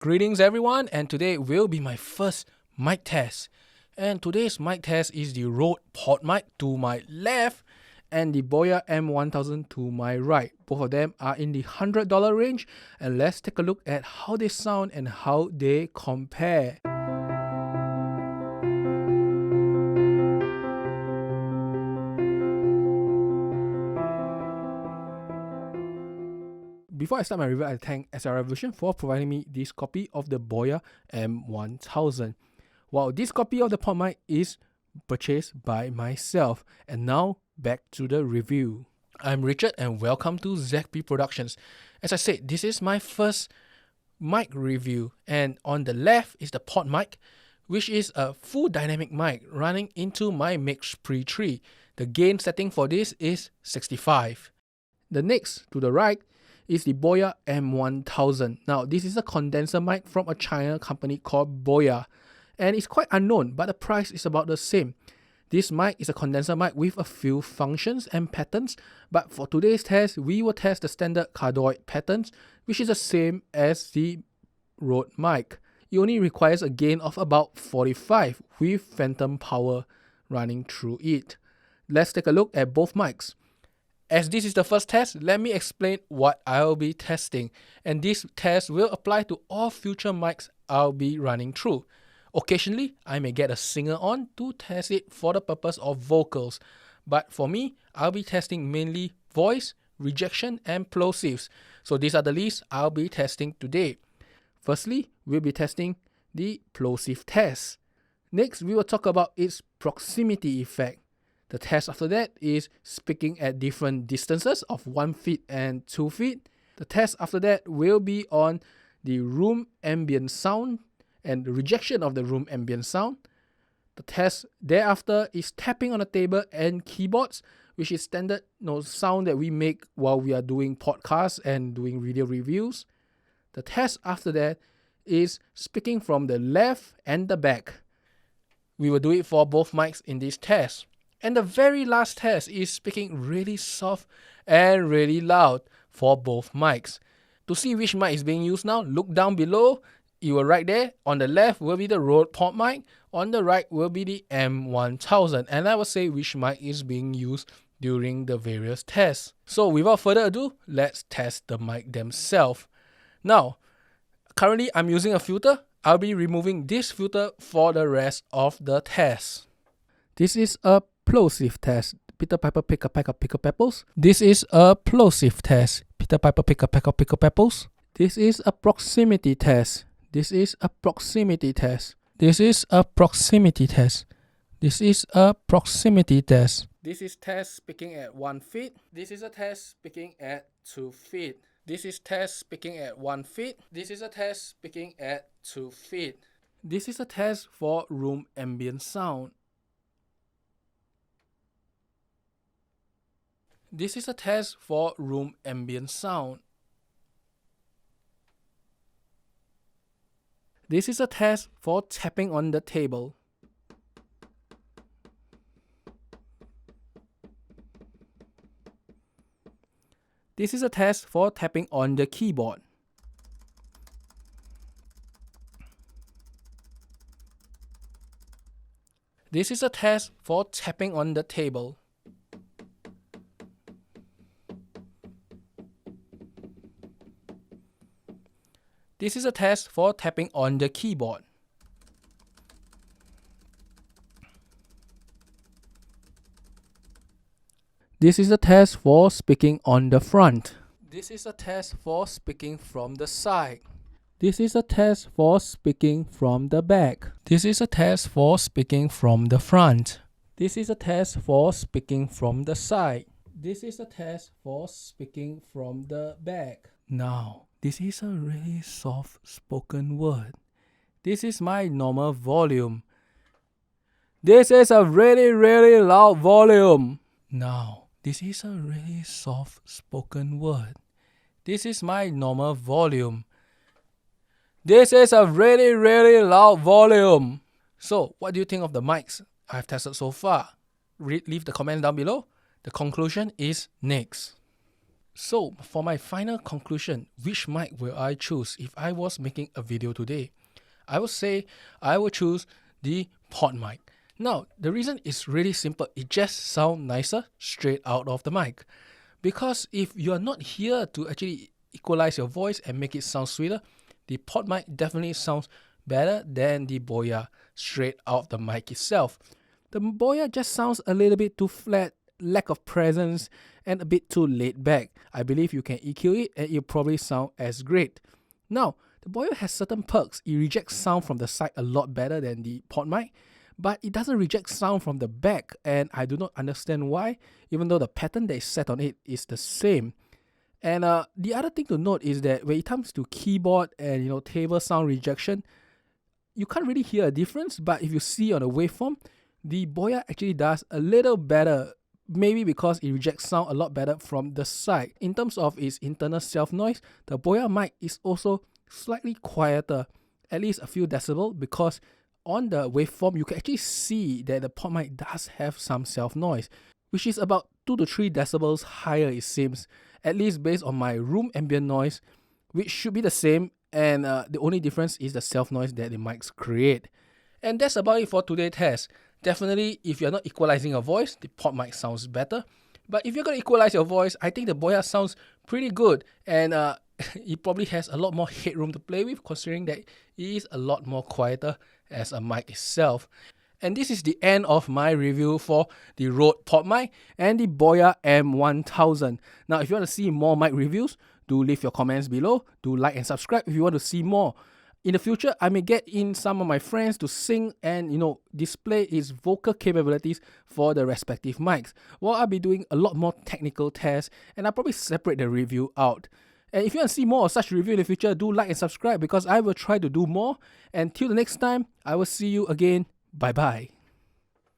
Greetings everyone, and today will be my first mic test. And today's mic test is the Rode Podmic to my left and the Boya M1000 to my right. Both of them are in the $100 range, and let's take a look at how they sound and how they compare. Before I start my review, I thank SLR Revolution for providing me this copy of the Boya M1000. Well, this copy of the Podmic is purchased by myself. And now, back to the review. I'm Richard and welcome to ZP Productions. As I said, this is my first mic review. And on the left is the Podmic, which is a full dynamic mic running into my Mix Pre 3. The gain setting for this is 65. The next, to the right, is the Boya M1000. Now, this is a condenser mic from a China company called Boya, and it's quite unknown, but the price is about the same. This mic is a condenser mic with a few functions and patterns, but for today's test, we will test the standard cardioid patterns, which is the same as the Rode mic. It only requires a gain of about 45 with phantom power running through it. Let's take a look at both mics. As this is the first test, let me explain what I'll be testing. And this test will apply to all future mics I'll be running through. Occasionally, I may get a singer on to test it for the purpose of vocals. But for me, I'll be testing mainly voice, rejection, and plosives. So these are the lists I'll be testing today. Firstly, we'll be testing the plosive test. Next, we will talk about its proximity effect. The test after that is speaking at different distances of 1 feet and 2 feet. The test after that will be on the room ambient sound and the rejection of the room ambient sound. The test thereafter is tapping on the table and keyboards, which is standard sound that we make while we are doing podcasts and doing video reviews. The test after that is speaking from the left and the back. We will do it for both mics in this test. And the very last test is speaking really soft and really loud for both mics. To see which mic is being used now, look down below. You will right there. On the left will be the Rode Podmic. On the right will be the M1000. And I will say which mic is being used during the various tests. So without further ado, let's test the mic themselves. Now, currently I'm using a filter. I'll be removing this filter for the rest of the test. This is a plosive test. Peter Piper pick a pack of pickled peppers. This is a plosive test. Peter Piper pick a pack of pickled peppers. This is a proximity test. This is a proximity test. This is a proximity test. This is a proximity test. This is test speaking at 1 feet. This is a test speaking at 2 feet. This is test speaking at 1 feet. This is a test speaking at 2 feet. This is a test for room ambient sound. This is a test for room ambient sound. This is a test for tapping on the table. This is a test for tapping on the keyboard. This is a test for tapping on the table. This is a test for tapping on the keyboard. This is a test for speaking on the front. This is a test for speaking from the side. This is a test for speaking from the back. This is a test for speaking from the front. This is a test for speaking from the side. This is a test for speaking from the back. Now, this is a really soft spoken word. This is my normal volume. This is a really, really loud volume. Now, this is a really soft spoken word. This is my normal volume. This is a really, really loud volume. So, what do you think of the mics I've tested so far? Leave the comments down below. The conclusion is next. So for my final conclusion, which mic will I choose if I was making a video today? I would say I will choose the Podmic. Now, the reason is really simple. It just sounds nicer straight out of the mic. Because if you are not here to actually equalize your voice and make it sound sweeter, the Podmic definitely sounds better than the Boya straight out of the mic itself. The Boya just sounds a little bit too flat, lack of presence, and a bit too laid back. I believe you can EQ it and it'll probably sound as great. Now, the Boya has certain perks. It rejects sound from the side a lot better than the Podmic, but it doesn't reject sound from the back, and I do not understand why, even though the pattern that is set on it is the same. And the other thing to note is that when it comes to keyboard and table sound rejection, you can't really hear a difference, but if you see on the waveform, the Boya actually does a little better, maybe because it rejects sound a lot better from the side. In terms of its internal self-noise, the Boya mic is also slightly quieter, at least a few decibels, because on the waveform, you can actually see that the Podmic does have some self-noise, which is about 2 to 3 decibels higher it seems, at least based on my room ambient noise, which should be the same, and the only difference is the self-noise that the mics create. And that's about it for today's test. Definitely, if you're not equalizing your voice, the Podmic sounds better. But if you're going to equalize your voice, I think the Boya sounds pretty good, and it probably has a lot more headroom to play with, considering that it is a lot more quieter as a mic itself. And this is the end of my review for the Rode Podmic and the Boya M1000. Now, if you want to see more mic reviews, do leave your comments below. Do like and subscribe if you want to see more. In the future, I may get in some of my friends to sing and display its vocal capabilities for the respective mics. Well, I'll be doing a lot more technical tests, and I'll probably separate the review out. And if you want to see more of such review in the future, do like and subscribe, because I will try to do more. And till the next time, I will see you again. Bye bye.